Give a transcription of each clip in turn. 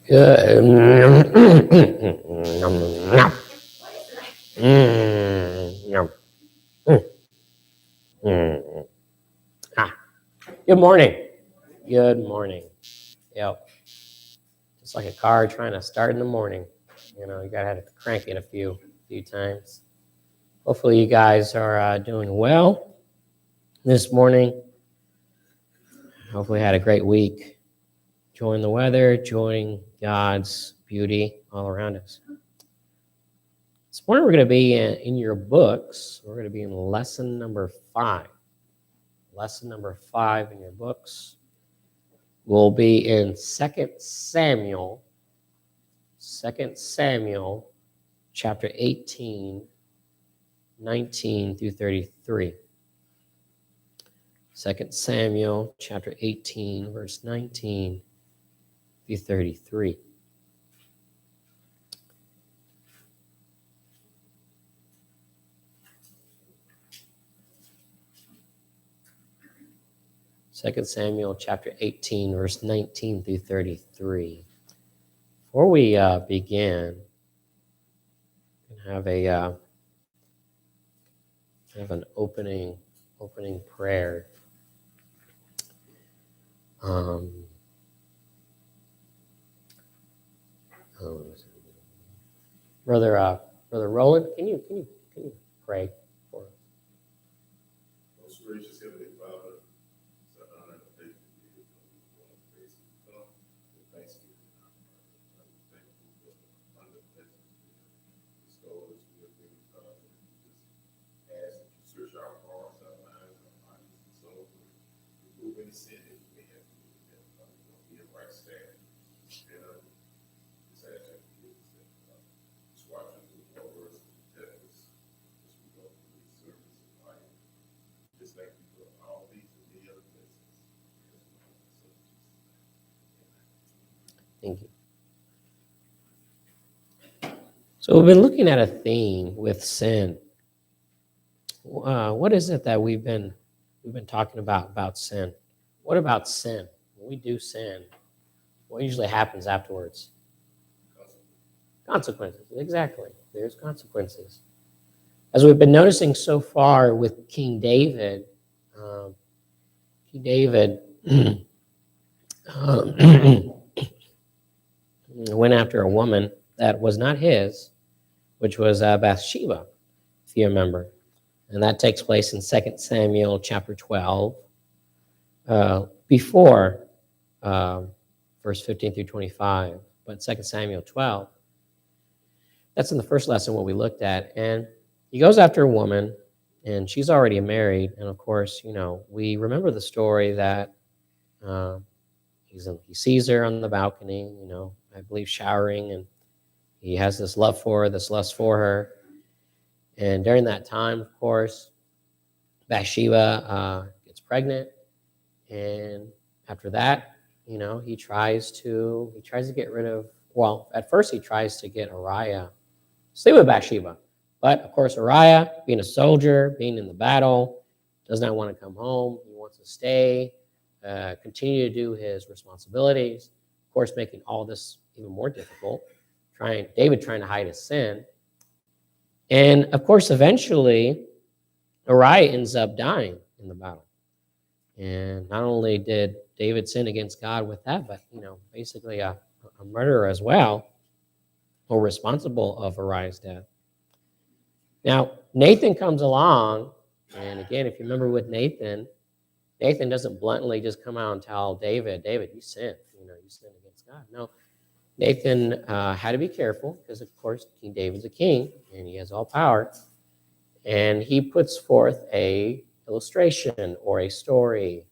Good. Good morning. Good morning. Yep. Just like a car trying to start in the morning. You know, you gotta have to crank it a few times. Hopefully you guys are doing well this morning. Hopefully had a great week. Enjoying the weather, enjoying God's beauty all around us. This morning we're going to be in your books. We're going to be in lesson number 5. Lesson number 5 in your books will be in 2 Samuel chapter 18, 19 through 33. 2 Samuel chapter 18, verse 19 through 33. Second Samuel chapter 18, verse 19 through 33. Before we begin, have an opening prayer. Brother Roland, can you pray for us? Most gracious Heavenly Father, it's an honor and a pleasure to be here. Praise you, God, with thanksgiving in our heart. I'm thankful for the abundant blessings you have bestowed us with, God, and we just ask that you search our hearts, our minds, our bodies, and souls, and remove any sin that we may have committed, that God, we don't be in right standing. And just ask that you give us that, just watch us with your words and protect us as we go through this service of life. Just thank you for all these and many other blessings. Thank you. So we've been looking at a theme with sin. What is it that we've been talking about sin? What about sin? When we do sin, what usually happens afterwards? Consequences. Exactly. There's consequences. As we've been noticing so far with King David, went after a woman that was not his, which was Bathsheba, if you remember. And that takes place in 2 Samuel chapter 12, before verse 15 through 25. But 2 Samuel 12, that's in the first lesson what we looked at. And he goes after a woman, and she's already married. And of course, you know, we remember the story that he sees her on the balcony, you know, I believe showering, and he has this love for her, this lust for her. And during that time, of course, Bathsheba gets pregnant, and after that, you know, he tries to get rid of. Well, at first he tries to get Uriah sleep with Bathsheba, but of course Uriah, being a soldier, being in the battle, does not want to come home. He wants to stay, continue to do his responsibilities. Of course, making all this even more difficult. David trying to hide his sin. And of course, eventually, Uriah ends up dying in the battle. And not only did David sin against God with that, but, you know, basically a murderer as well, or responsible of Uriah's death. Now, Nathan comes along, and again, if you remember with Nathan, Nathan doesn't bluntly just come out and tell David, you sinned, you sinned against God. No, Nathan had to be careful because, of course, King David's a king and he has all power. And he puts forth a illustration or a story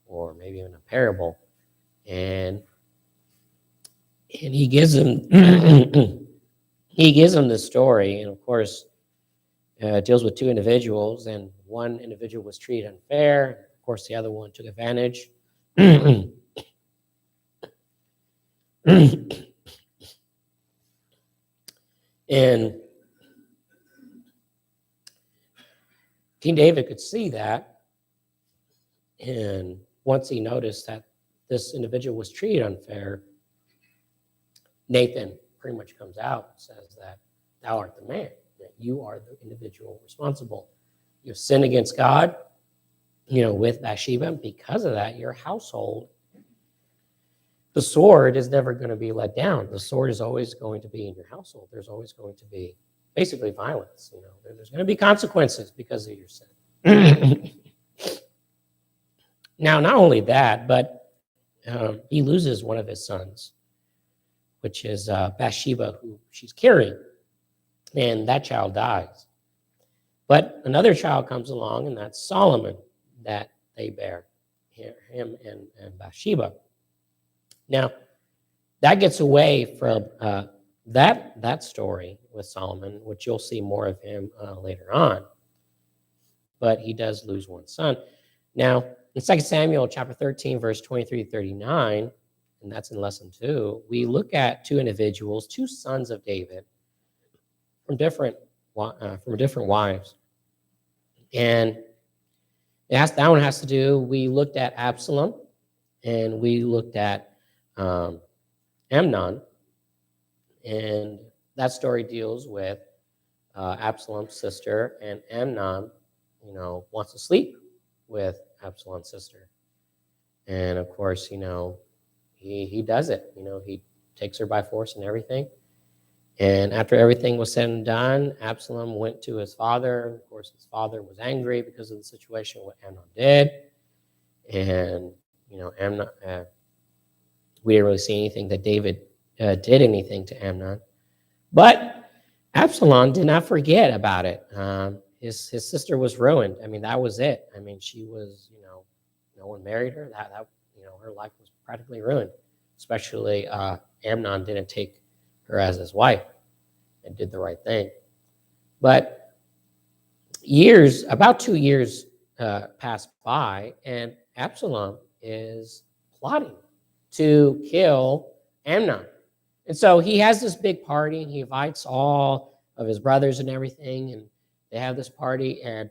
or maybe even a parable. And he gives him the story. And, of course, deals with two individuals. And one individual was treated unfair. Of course, the other one took advantage. And King David could see that. And once he noticed that this individual was treated unfair, Nathan pretty much comes out and says that thou art the man, that you are the individual responsible. You've sinned against God, with Bathsheba. Because of that, your household, the sword is never going to be let down. The sword is always going to be in your household. There's always going to be basically violence. There's going to be consequences because of your sin. Now, not only that, but he loses one of his sons, which is Bathsheba, who she's carrying, and that child dies. But another child comes along, and that's Solomon that they bear, him and Bathsheba. Now, that gets away from that story with Solomon, which you'll see more of him later on. But he does lose one son. Now, in 2 Samuel chapter 13, verse 23 to 39, and that's in lesson 2, we look at two individuals, two sons of David, from different wives. And that one has to do, we looked at Absalom, and we looked at Amnon, and that story deals with Absalom's sister, and Amnon, wants to sleep with Absalom's sister. And of course, he does it. He takes her by force and everything. And after everything was said and done, Absalom went to his father. Of course, his father was angry because of the situation, what Amnon did. And, Amnon, we didn't really see anything that David did anything to Amnon. But Absalom did not forget about it. His sister was ruined. That was it. She was, no one married her. That her life was practically ruined. Especially Amnon didn't take her as his wife and did the right thing. But about 2 years passed by, and Absalom is plotting to kill Amnon. And so he has this big party, and he invites all of his brothers and everything, and they have this party, and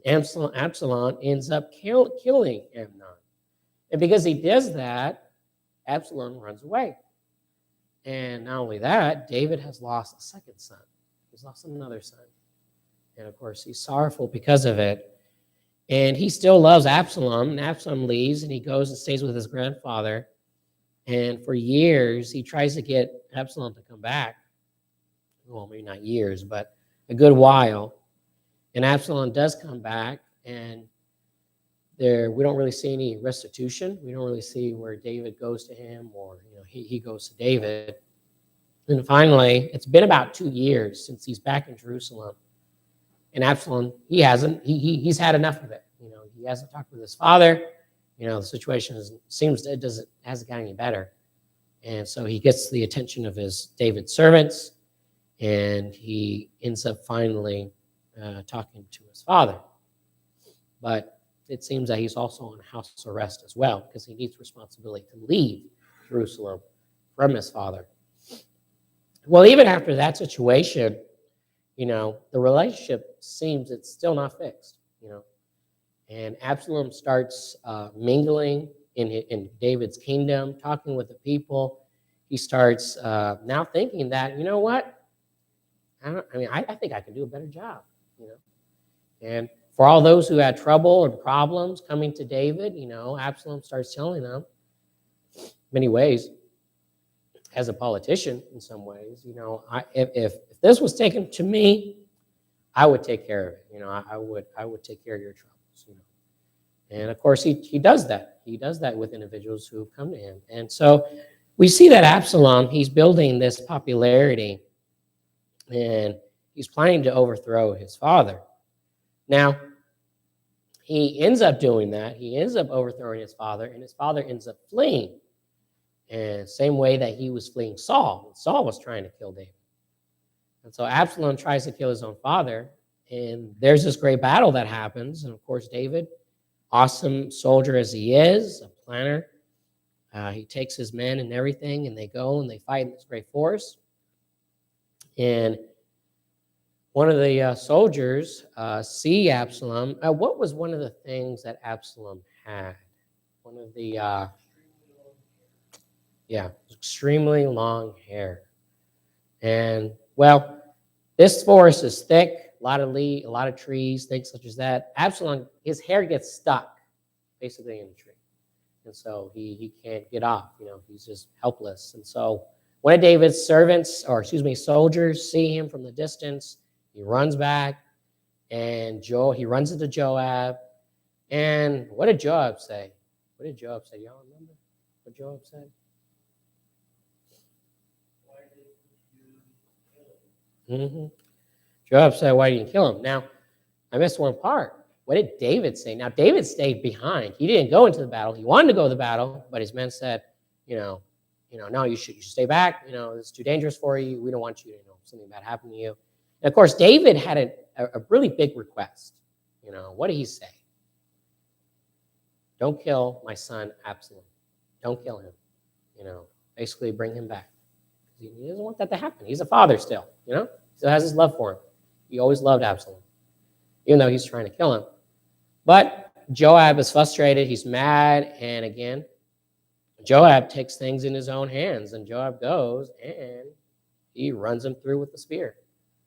Absalom ends up killing Amnon. And because he does that, Absalom runs away. And not only that, David has lost a second son. He's lost another son. And of course, he's sorrowful because of it. And he still loves Absalom. And Absalom leaves, and he goes and stays with his grandfather. And for years, he tries to get Absalom to come back. Well, maybe not years, but a good while. And Absalom does come back, and we don't really see any restitution. We don't really see where David goes to him, or he goes to David. And finally, it's been about 2 years since he's back in Jerusalem. And Absalom, he's had enough of it. He hasn't talked with his father. The situation hasn't gotten any better. And so he gets the attention of David's servants, and he ends up finally talking to his father. But it seems that he's also on house arrest as well, because he needs responsibility to leave Jerusalem from his father. Well, even after that situation, the relationship seems it's still not fixed, And Absalom starts mingling in David's kingdom, talking with the people. He starts now thinking that, what? I think I can do a better job, And for all those who had trouble and problems coming to David, Absalom starts telling them, many ways, as a politician in some ways, if this was taken to me, I would take care of it. I would take care of your troubles. And of course, he does that. He does that with individuals who come to him. And so we see that Absalom, he's building this popularity and he's planning to overthrow his father. Now, he ends up doing that. He ends up overthrowing his father, and his father ends up fleeing. And same way that he was fleeing Saul. Saul was trying to kill David. And so Absalom tries to kill his own father, and there's this great battle that happens. And of course, David, awesome soldier as he is, a planner, he takes his men and everything, and they go and they fight in this great force. And one of the soldiers see Absalom. What was one of the things that Absalom had? One of the, extremely long hair. And well, this forest is thick, a lot of trees, things such as that. Absalom, his hair gets stuck basically in the tree. And so he can't get off, he's just helpless. And so one of David's soldiers see him from the distance. He runs back, and he runs into Joab. And what did Joab say? What did Joab say? Y'all remember what Joab said? Why did you kill him? Joab said, why didn't you kill him? Now, I missed one part. What did David say? Now, David stayed behind. He didn't go into the battle. He wanted to go to the battle, but his men said, no, you should stay back. It's too dangerous for you. We don't want you to something bad happen to you. And of course, David had a really big request. What did he say? Don't kill my son Absalom. Don't kill him. Basically bring him back. He doesn't want that to happen. He's a father still. Still has his love for him. He always loved Absalom, even though he's trying to kill him. But Joab is frustrated. He's mad. And again, Joab takes things in his own hands. And Joab goes and he runs him through with the spear.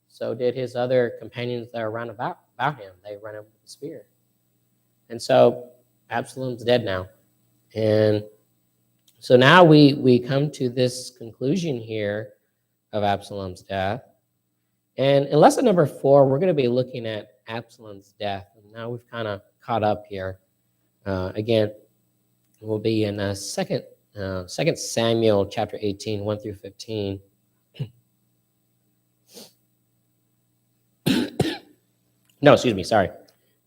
So did his other companions that are around about him. They run him with the spear. And so Absalom's dead now. And so now we come to this conclusion here of Absalom's death. And in lesson number 4, we're going to be looking at Absalom's death. And now we've kind of caught up here. Again, we'll be in 2 Samuel chapter 18, 1 through 15. No, excuse me, sorry.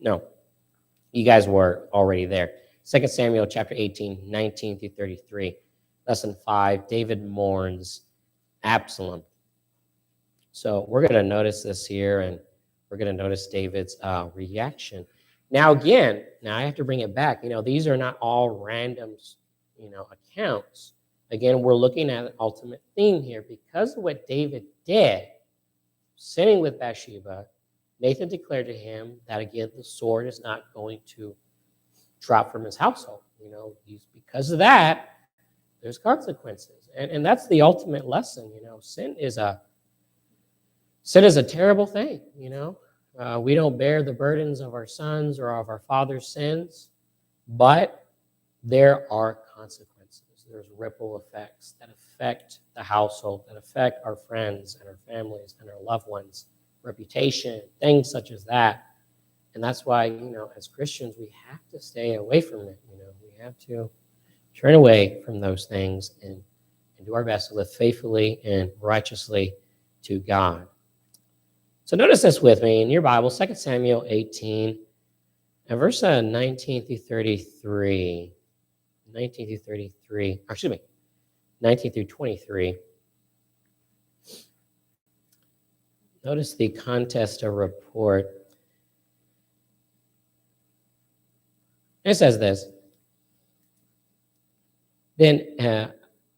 No, you guys were already there. 2 Samuel chapter 18, 19 through 33. Lesson 5, David mourns Absalom. So we're going to notice this here, and we're going to notice David's reaction. Now, again, I have to bring it back. These are not all random, accounts. Again, we're looking at an ultimate theme here. Because of what David did, sinning with Bathsheba, Nathan declared to him that, again, the sword is not going to drop from his household. Because of that, there's consequences. And that's the ultimate lesson. Sin is a terrible thing. We don't bear the burdens of our sons or of our father's sins, but there are consequences. There's ripple effects that affect the household, that affect our friends and our families and our loved ones, reputation, things such as that. And that's why, as Christians, we have to stay away from it. We have to turn away from those things and do our best to live faithfully and righteously to God. So notice this with me in your Bible, 2 Samuel 18, and verse 19 through 33. 19 through 33, or excuse me, 19 through 23. Notice the contest of report. It says this. Then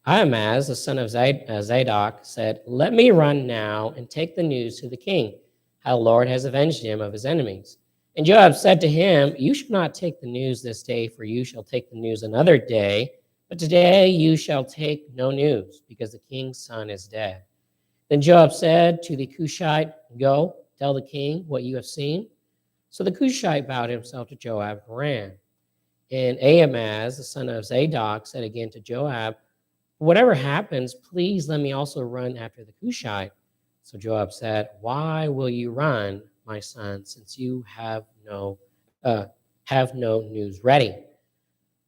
Ahimaaz, the son of Zadok, said, "Let me run now and take the news to the king, how the Lord has avenged him of his enemies." And Joab said to him, "You shall not take the news this day, for you shall take the news another day. But today you shall take no news, because the king's son is dead." Then Joab said to the Cushite, "Go, tell the king what you have seen." So the Cushite bowed himself to Joab and ran. And Ahimaaz, the son of Zadok, said again to Joab, "Whatever happens, please let me also run after the Cushite." So Joab said, "Why will you run, my son, since you have no have no news ready.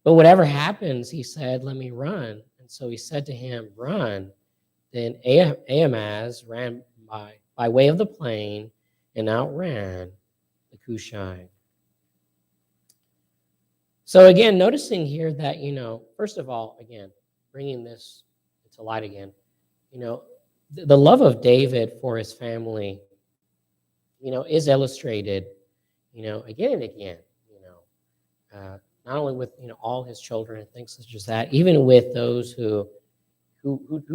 But whatever happens, he said, let me run. And so he said to him, run. Then Ahimaaz ran by way of the plain and outran the Cushite. So again, noticing here that, first of all, again, bringing this to light again, the love of David for his family, is illustrated, again and again, not only with, all his children and things such as that, even with those who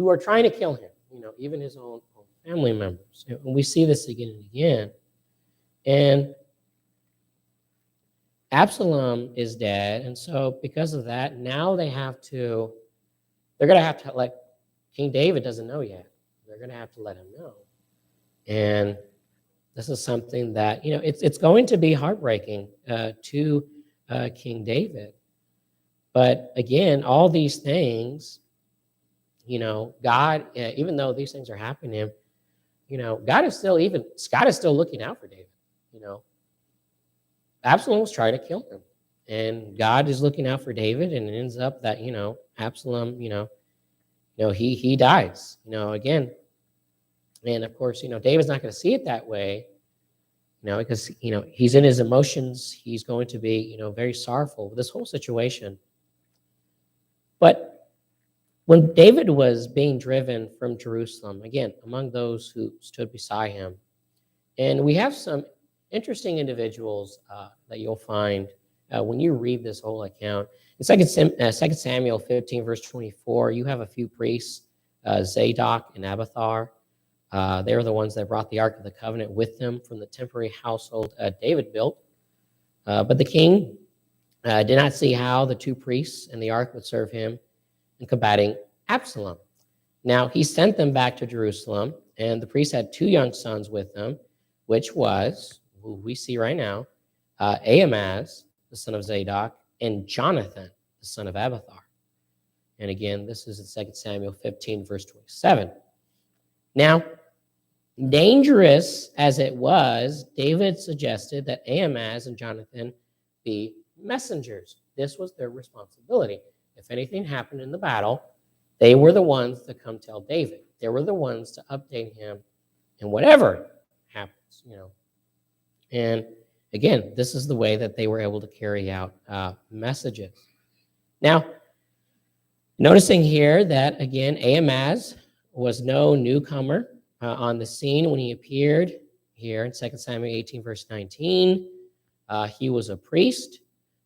are trying to kill him, even his own family members. And we see this again and again. And Absalom is dead. And so because of that, now they're going to have to let King David doesn't know yet. They're going to have to let him know. And this is something that, it's going to be heartbreaking to King David. But again, all these things, God, even though these things are happening to him, God is still looking out for David. Absalom was trying to kill him, and God is looking out for David, and it ends up that Absalom, he dies. Again, and of course, David's not going to see it that way, because he's in his emotions. He's going to be very sorrowful with this whole situation. But when David was being driven from Jerusalem, again, among those who stood beside him, and we have some interesting individuals that you'll find when you read this whole account. In 2 Samuel 15, verse 24, you have a few priests, Zadok and Abiathar. They were the ones that brought the Ark of the Covenant with them from the temporary household David built. But the king did not see how the two priests and the Ark would serve him in combating Absalom. Now, he sent them back to Jerusalem, and the priests had two young sons with them, which was, who we see right now, Ahimaaz, the son of Zadok, and Jonathan, the son of Abiathar. And again, this is in 2 Samuel 15, verse 27. Now, dangerous as it was, David suggested that Ahimaaz and Jonathan be messengers. This was their responsibility. If anything happened in the battle, they were the ones to come tell David. They were the ones to update him in whatever happens, And again, this is the way that they were able to carry out messages. Now, noticing here that, again, Ahimaaz was no newcomer on the scene when he appeared here in 2 Samuel 18, verse 19. He was a priest,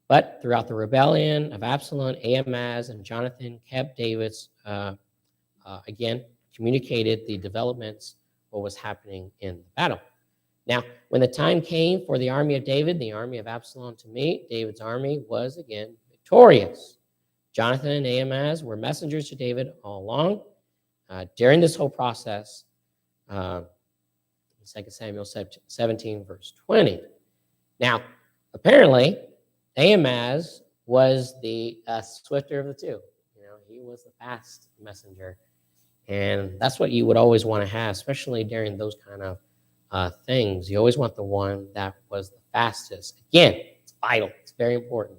but throughout the rebellion of Absalom, Ahimaaz and Jonathan kept David's, again, communicated the developments, what was happening in the battle. Now, when the time came for the army of David, the army of Absalom to meet, David's army was again victorious. Jonathan and Ahimaaz were messengers to David all along. During this whole process, 2 Samuel 17, verse 20. Now, apparently, Ahimaaz was the swifter of the two. He was the fast messenger. And that's what you would always want to have, especially during those kind of things. You always want the one that was the fastest. Again, it's vital. It's very important.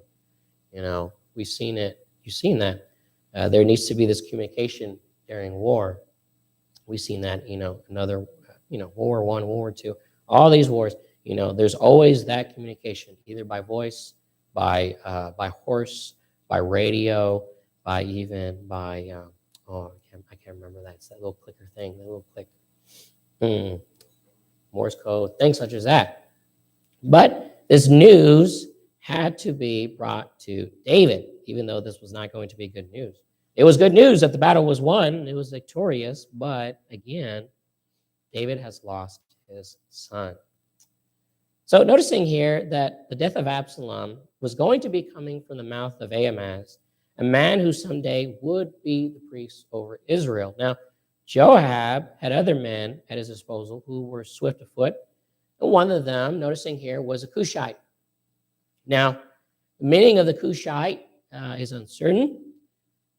We've seen it. You've seen that. There needs to be this communication during war. We've seen that, another, World War I, World War II, all these wars, there's always that communication, either by voice, by horse, by radio, by I can't remember that. It's that little clicker thing, that little click. Morse code, things such as that. But this news had to be brought to David, even though this was not going to be good news. It was good news that the battle was won. It was victorious. But again, David has lost his son. So noticing here that the death of Absalom was going to be coming from the mouth of Ahimaaz, a man who someday would be the priest over Israel. Now, Joab had other men at his disposal who were swift of foot. And one of them, noticing here, was a Cushite. Now, the meaning of the Cushite is uncertain.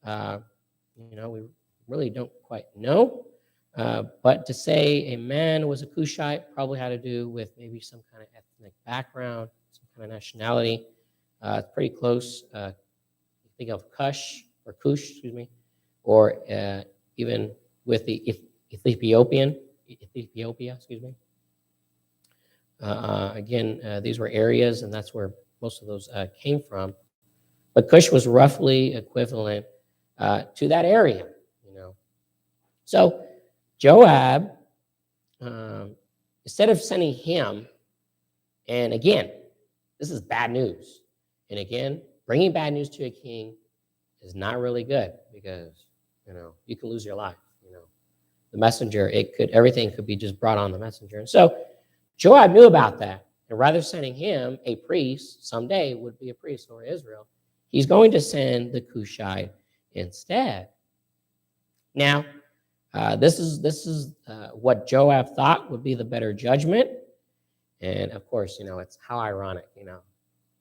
We really don't quite know. But to say a man was a Cushite probably had to do with maybe some kind of ethnic background, some kind of nationality. It's pretty close. Think of Cush, excuse me, or even with the Ethiopia, excuse me. Again, these were areas, and that's where most of those came from. But Cush was roughly equivalent to that area, you know. So Joab, instead of sending him, and again, this is bad news. And again, bringing bad news to a king is not really good because, you know, you can lose your life. You know, the messenger, everything could be just brought on the messenger. And so Joab knew about that. And rather sending him, a priest, someday would be a priest over Israel, he's going to send the Cushite instead. Now, this is what Joab thought would be the better judgment. And of course, you know, it's how ironic, you know,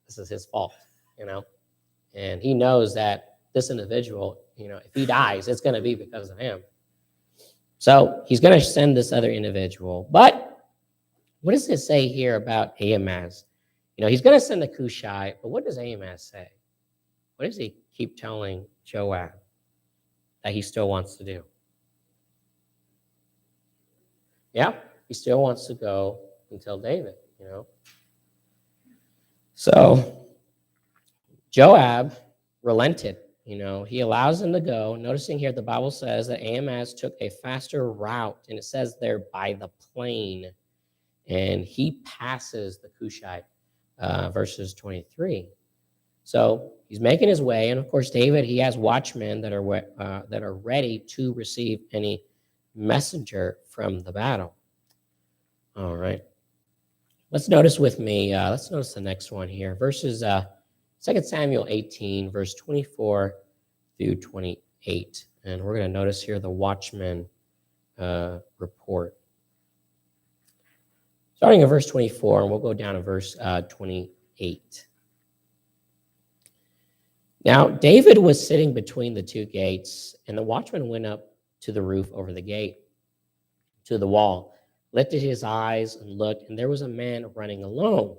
this is his fault, you know, and he knows that this individual, you know, if he dies, it's going to be because of him. So he's going to send this other individual. But what does it say here about Ahimaaz? You know, he's going to send the Cushite, but what does Ahimaaz say? What does he keep telling Joab that he still wants to do? Yeah, he still wants to go and tell David, you know. So Joab relented, you know. He allows him to go. Noticing here, the Bible says that Ahimaaz took a faster route, and it says there by the plain, and he passes the Cushite, verses 23. So he's making his way, and of course, David, he has watchmen that are ready to receive any messenger from the battle. All right. Let's notice with me, let's notice the next one here. Verses 2 Samuel 18, verse 24 through 28. And we're going to notice here the watchman report. Starting at verse 24, and we'll go down to verse 28. Now, David was sitting between the two gates, and the watchman went up to the roof over the gate, to the wall, lifted his eyes and looked, and there was a man running alone.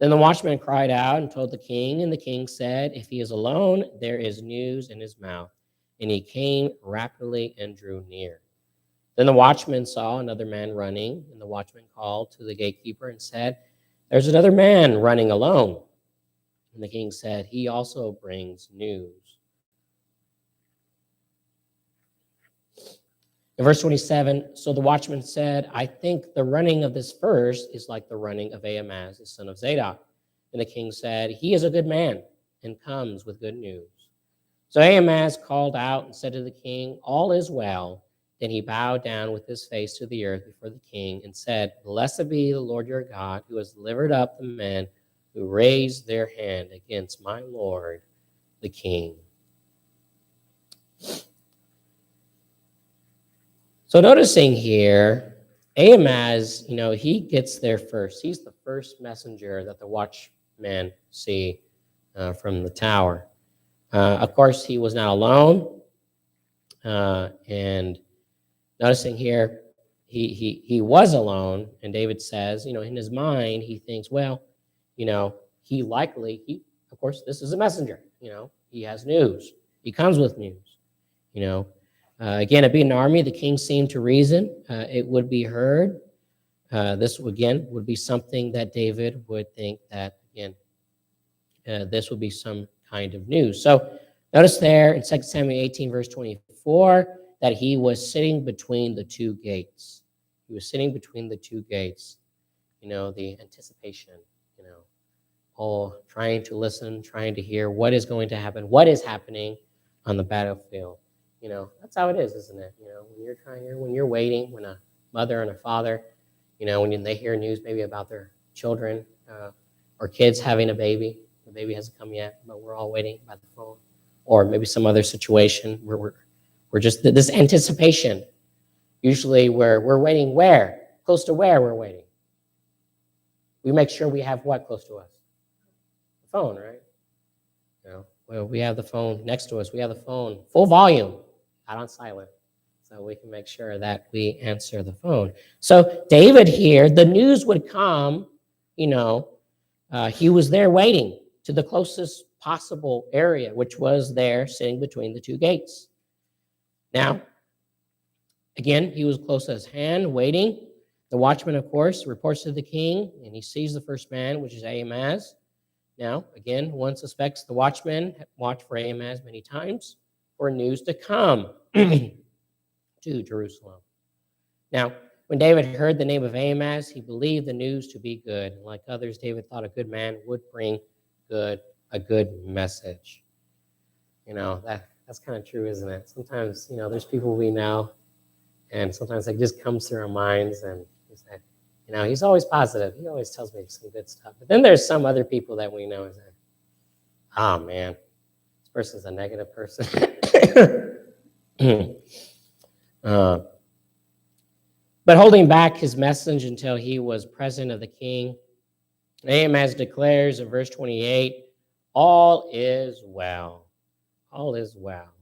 Then the watchman cried out and told the king, and the king said, "If he is alone, there is news in his mouth." And he came rapidly and drew near. Then the watchman saw another man running, and the watchman called to the gatekeeper and said, "There's another man running alone." And the king said, "He also brings news." In verse 27, so the watchman said, "I think the running of this first is like the running of Ahimaaz, the son of Zadok." And the king said, "He is a good man and comes with good news." So Ahimaaz called out and said to the king, "All is well." Then he bowed down with his face to the earth before the king and said, "Blessed be the Lord your God, who has delivered up the men who raised their hand against my lord, the king." So noticing here, Ahimaaz, you know, he gets there first. He's the first messenger that the watchmen see from the tower. Of course, he was not alone. And noticing here, he was alone. And David says, you know, in his mind, he thinks, well, you know, of course, this is a messenger. You know, he has news. He comes with news, you know. Again, it being an army, the king seemed to reason. It would be heard. This, again, would be something that David would think that, again, this would be some kind of news. So notice there in 2 Samuel 18, verse 24, that he was sitting between the two gates. He was sitting between the two gates. You know, the anticipation, you know, all trying to listen, trying to hear what is going to happen, what is happening on the battlefield. You know, that's how it is, isn't it? You know, when you're waiting, when a mother and a father, you know, when they hear news maybe about their children or kids having a baby, the baby hasn't come yet, but we're all waiting by the phone, or maybe some other situation where we're just this anticipation. Usually, we're waiting where? Close to where we're waiting. We make sure we have what close to us? The phone, right? You know, well, we have the phone next to us. We have the phone full volume, not on silent, so we can make sure that we answer the phone. So David here, the news would come, you know, he was there waiting to the closest possible area, which was there sitting between the two gates. Now, again, he was close as hand, waiting. The watchman, of course, reports to the king, and he sees the first man, which is Ahimaaz. Now, again, one suspects the watchman had watched for Ahimaaz many times for news to come to Jerusalem. Now, when David heard the name of Ahimaaz, he believed the news to be good. Like others, David thought a good man would bring a good message. That's kind of true, isn't it? Sometimes, there's people we know, and sometimes it just comes through our minds, and we say, he's always positive. He always tells me some good stuff. But then there's some other people that we know and say, oh, man, this person's a negative person. But holding back his message until he was present of the king, Ahimaaz declares in verse 28, all is well. All is well.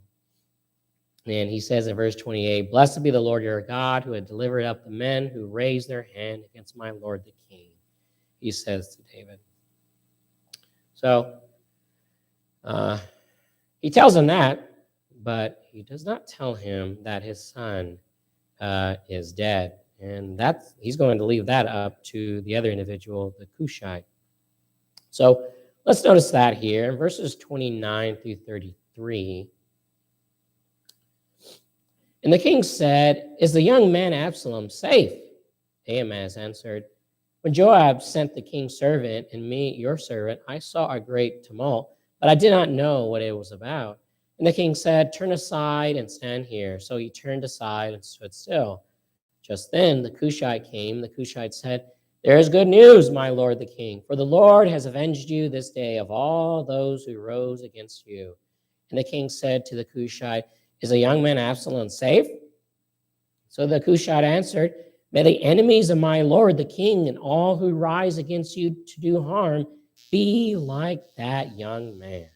And he says in verse 28, blessed be the Lord your God who had delivered up the men who raised their hand against my lord the king, he says to David. So he tells him that, but he does not tell him that his son is dead. And he's going to leave that up to the other individual, the Cushite. So let's notice that here in verses 29 through 33. And the king said, is the young man Absalom safe? Ahimaaz answered, when Joab sent the king's servant and me, your servant, I saw a great tumult, but I did not know what it was about. And the king said, turn aside and stand here. So he turned aside and stood still. Just then the Cushite came. The Cushite said, there is good news, my lord the king, for the Lord has avenged you this day of all those who rose against you. And the king said to the Cushite, is the young man Absalom safe? So the Cushite answered, may the enemies of my lord the king and all who rise against you to do harm be like that young man.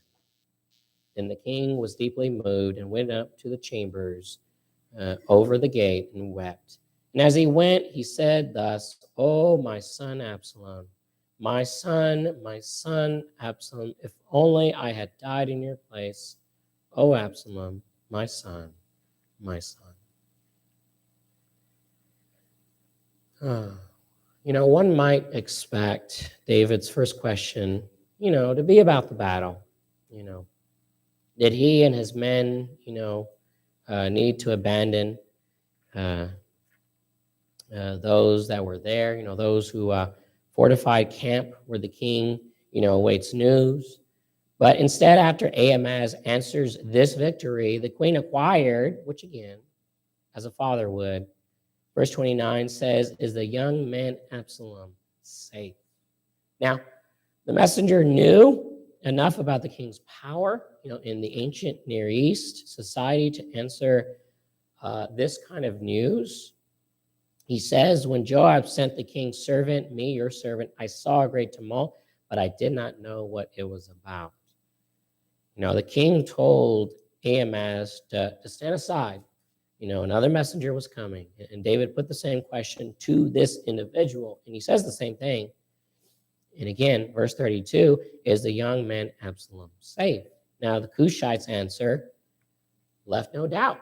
Then the king was deeply moved and went up to the chambers over the gate and wept. And as he went, he said thus, oh, my son Absalom, my son Absalom, if only I had died in your place. Oh, Absalom, my son, my son. One might expect David's first question, to be about the battle. Did he and his men, need to abandon those that were there, those who fortified camp where the king, awaits news? But instead, after Ahimaaz answers this victory, the queen inquired, which again, as a father would, verse 29 says, is the young man Absalom safe? Now, the messenger knew enough about the king's power, in the ancient Near East society to answer this kind of news. He says, when Joab sent the king's servant, me, your servant, I saw a great tumult, but I did not know what it was about. The king told Ahimaaz to stand aside. Another messenger was coming. And David put the same question to this individual, and he says the same thing. And again, verse 32, is the young man Absalom safe? Now, the Cushite's answer left no doubt.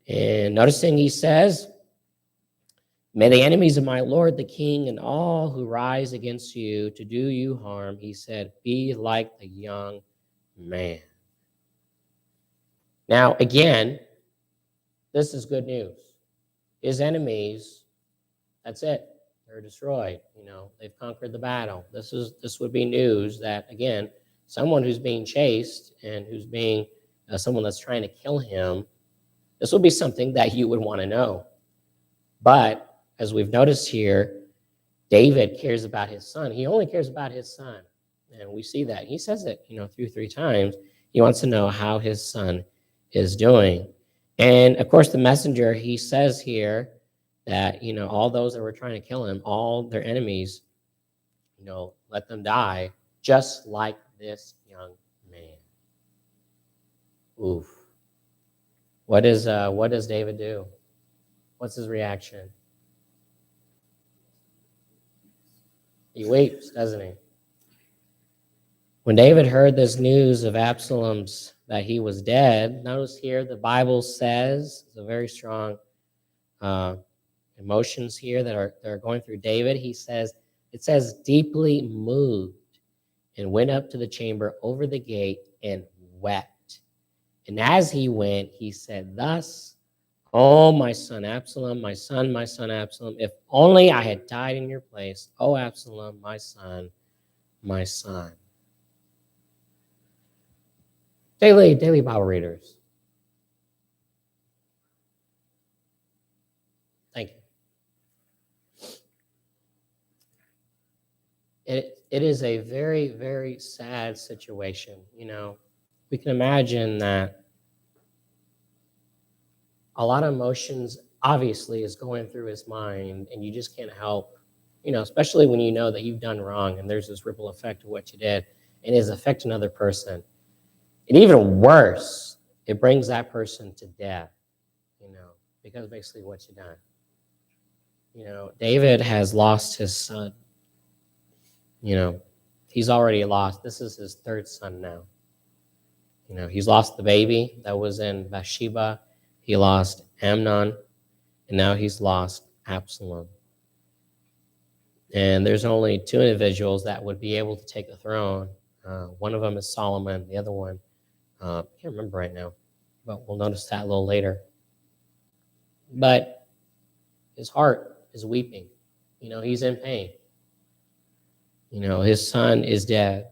And noticing he says, may the enemies of my lord the king and all who rise against you to do you harm, he said, be like the young man. Now, again, this is good news. His enemies, that's it. They're destroyed. They've conquered the battle. This would be news that, again, someone who's being chased and who's being someone that's trying to kill him, this would be something that you would want to know. But as we've noticed here, David cares about his son. He only cares about his son. And we see that. He says it, through 3 times. He wants to know how his son is doing. And of course, the messenger, he says here that, all those that were trying to kill him, all their enemies, let them die, just like this young man. Oof. What does David do? What's his reaction? He weeps, doesn't he? When David heard this news of Absalom's, that he was dead, notice here the Bible says, it's a very strong emotions here that are going through David. It says, deeply moved, and went up to the chamber over the gate and wept. And as he went, he said, thus, oh, my son Absalom, my son Absalom, if only I had died in your place. Oh, Absalom, my son, my son. Daily Bible readers. Thank you. It is a very, very sad situation. We can imagine that a lot of emotions obviously is going through his mind, and you just can't help, especially when you know that you've done wrong and there's this ripple effect of what you did, and it has affected another person. And even worse, it brings that person to death, because of basically what you've done. David has lost his son. He's already lost. This is his third son now. He's lost the baby that was in Bathsheba. He lost Amnon, and now he's lost Absalom. And there's only two individuals that would be able to take the throne. One of them is Solomon. The other one, I can't remember right now, but we'll notice that a little later. But his heart is weeping. He's in pain. His son is dead.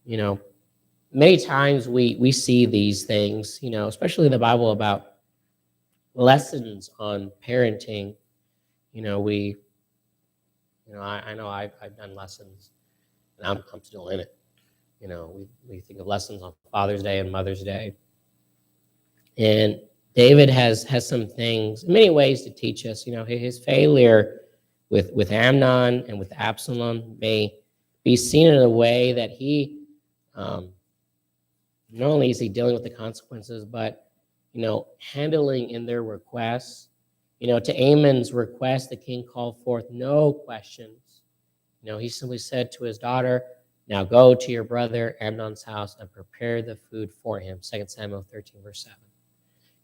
Many times we see these things, especially in the Bible about lessons on parenting. I know I've done lessons, and I'm still in it. We think of lessons on Father's Day and Mother's Day. And David has some things, in many ways, to teach us. His failure with Amnon and with Absalom may be seen in a way that he, not only is he dealing with the consequences, but, handling in their requests. To Amon's request, the king called forth no questions. He simply said to his daughter, now go to your brother Amnon's house and prepare the food for him. 2 Samuel 13, verse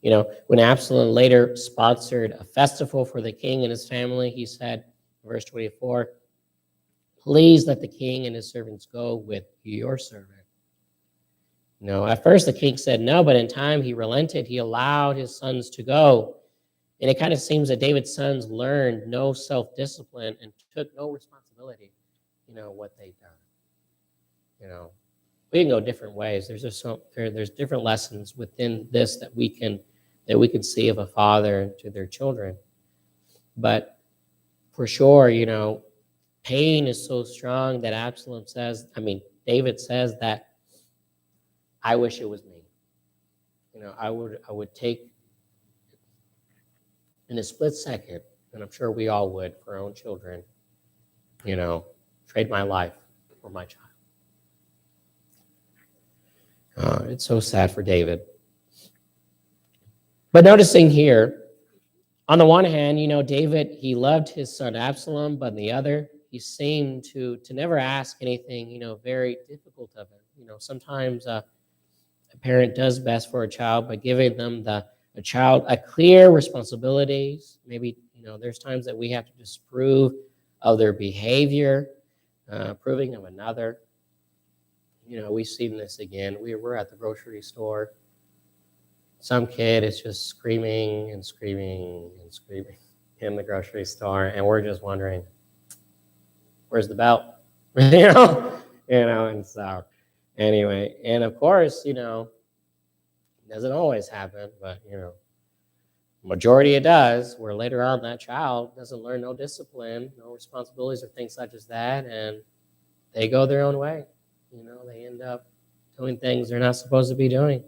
7. When Absalom later sponsored a festival for the king and his family, he said, verse 24, please let the king and his servants go with your servant. At first the king said no, but in time he relented. He allowed his sons to go. And it kind of seems that David's sons learned no self-discipline and took no responsibility, what they've done. We can go different ways. There's different lessons within this that we can see of a father to their children. But for sure, pain is so strong that David says that I wish it was me. I would take in a split second, and I'm sure we all would for our own children, trade my life for my child. It's so sad for David. But noticing here, on the one hand, David, he loved his son Absalom, but on the other, he seemed to never ask anything, very difficult of him. Sometimes a parent does best for a child by giving them a clear responsibilities. Maybe, there's times that we have to disprove of their behavior, approving of another. We've seen this again. We're at the grocery store. Some kid is just screaming and screaming and screaming in the grocery store, and we're just wondering, where's the belt? And so anyway, and of course, it doesn't always happen, but majority it does, where later on that child doesn't learn no discipline, no responsibilities or things such as that, and they go their own way. They end up doing things they're not supposed to be doing.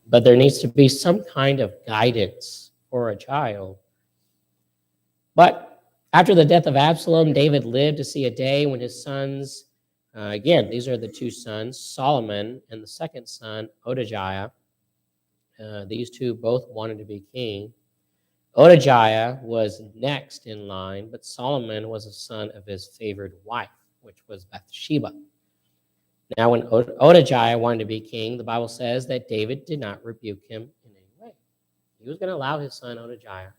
But there needs to be some kind of guidance for a child. But after the death of Absalom, David lived to see a day when his sons, again, these are the two sons, Solomon and the second son, Odijah. These two both wanted to be king. Odijah was next in line, but Solomon was a son of his favored wife. which was Bathsheba. Now, when Odijah wanted to be king, the Bible says that David did not rebuke him in any way. He was going to allow his son Odijah,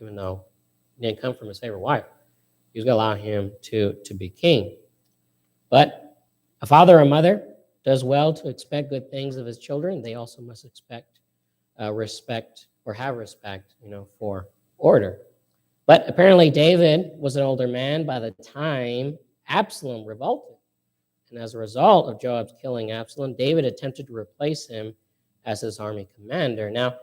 even though he didn't come from his favorite wife, he was going to allow him to be king. But a father or mother does well to expect good things of his children. They also must expect respect or have respect, for order. But apparently David was an older man by the time Absalom revolted. And as a result of Joab's killing Absalom, David attempted to replace him as his army commander. Now,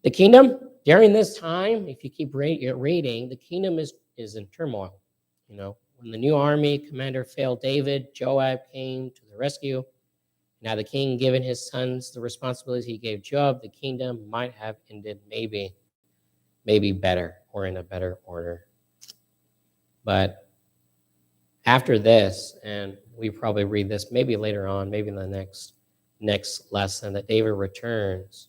the kingdom, during this time, if you keep reading, the kingdom is in turmoil. When the new army commander failed David, Joab came to the rescue. Now the king, given his sons the responsibilities he gave Joab, the kingdom might have ended maybe better or in a better order. But after this, and we probably read this maybe later on, maybe in the next lesson, that David returns.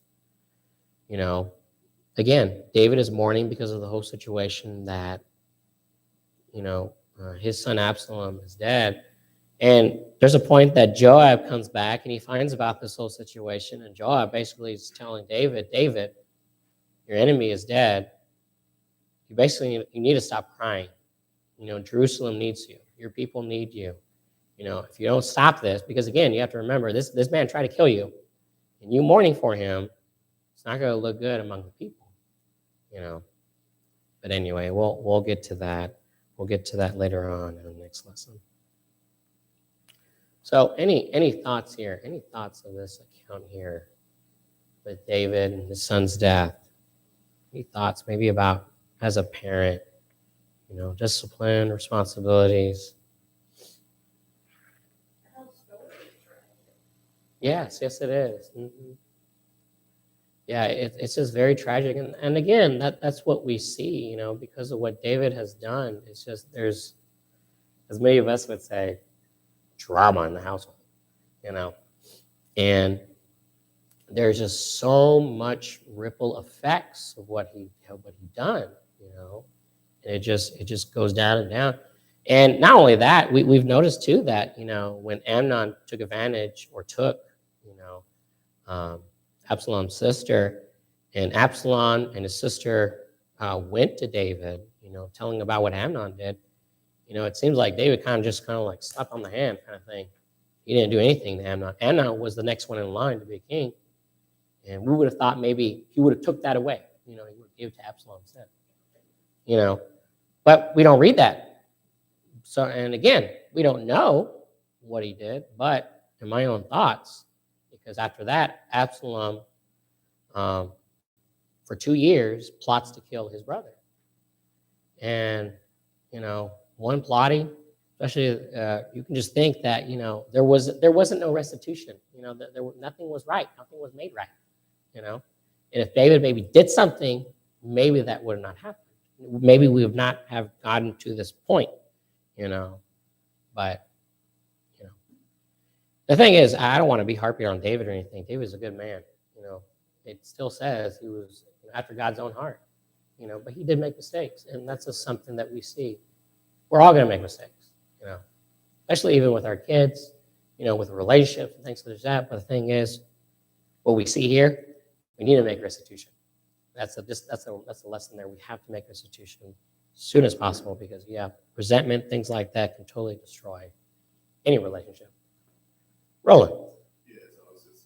Again, David is mourning because of the whole situation that, his son Absalom is dead. And there's a point that Joab comes back and he finds about this whole situation. And Joab basically is telling David, your enemy is dead. You need to stop crying. Jerusalem needs you. Your people need you. If you don't stop this, because again, you have to remember, this man tried to kill you. And you mourning for him, it's not going to look good among the people. But anyway, we'll get to that. We'll get to that later on in the next lesson. So any thoughts here? Any thoughts of this account here with David and his son's death? Any thoughts maybe about as a parent, discipline, responsibilities? Yes, it is. Mm-hmm. Yeah, it's just very tragic. And again, that's what we see, because of what David has done. It's just there's, as many of us would say, drama in the household, and there's just so much ripple effects of what he done, and it just goes down and down. And not only that, we've noticed too that when Amnon took Absalom's sister, and Absalom and his sister went to David, telling about what Amnon did. It seems like David kind of like slapped on the hand kind of thing. He didn't do anything to Amnon. Amnon was the next one in line to be king. And we would have thought maybe he would have took that away. He would have gave it to Absalom instead. But we don't read that. So, and again, we don't know what he did, but in my own thoughts, because after that, Absalom, for 2 years, plots to kill his brother. And, one plotting, especially, you can just think that, there wasn't no restitution. Nothing was right. Nothing was made right, And if David maybe did something, maybe that would have not happened. Maybe we would not have gotten to this point, But, the thing is, I don't want to be harping on David or anything. David's a good man, It still says he was after God's own heart, But he did make mistakes, and that's just something that we see. We're all going to make mistakes, Especially even with our kids, with relationships and things like that. But the thing is, what we see here, we need to make restitution. That's a lesson there. We have to make restitution as soon as possible because resentment, things like that can totally destroy any relationship. Roland. Yeah, so I was just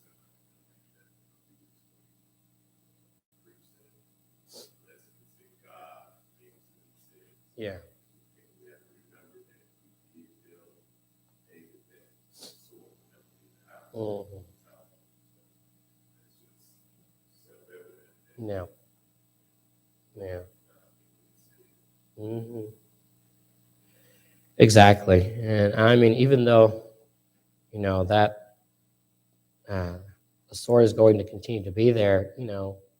God being sincere. Yeah. We have to remember that he built David that sword whenever he died. Mm-hmm. It's just self-evident. Yeah. Mm-hmm. Exactly. And I mean, even though, that the sword is going to continue to be there,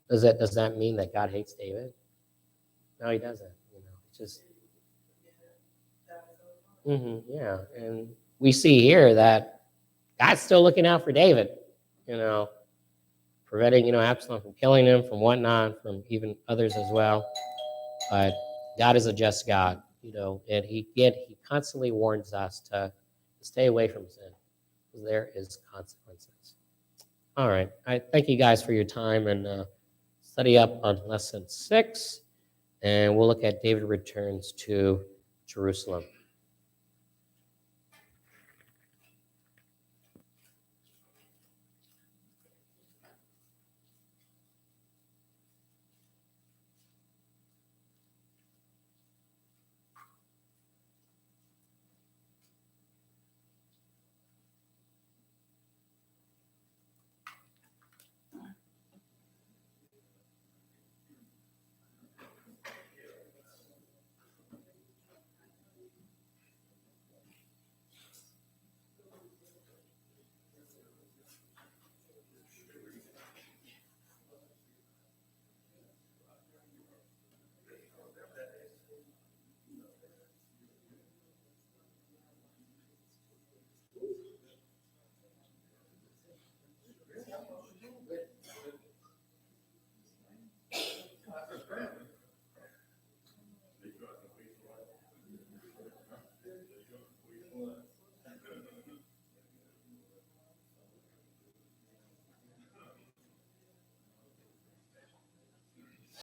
does that mean that God hates David? No, he doesn't. It's just, yeah. And we see here that God's still looking out for David, preventing, Absalom from killing him, from whatnot, from even others as well. But God is a just God, and he constantly warns us to stay away from sin, because there is consequences. All right, I thank you guys for your time, and study up on lesson 6, and we'll look at David returns to Jerusalem.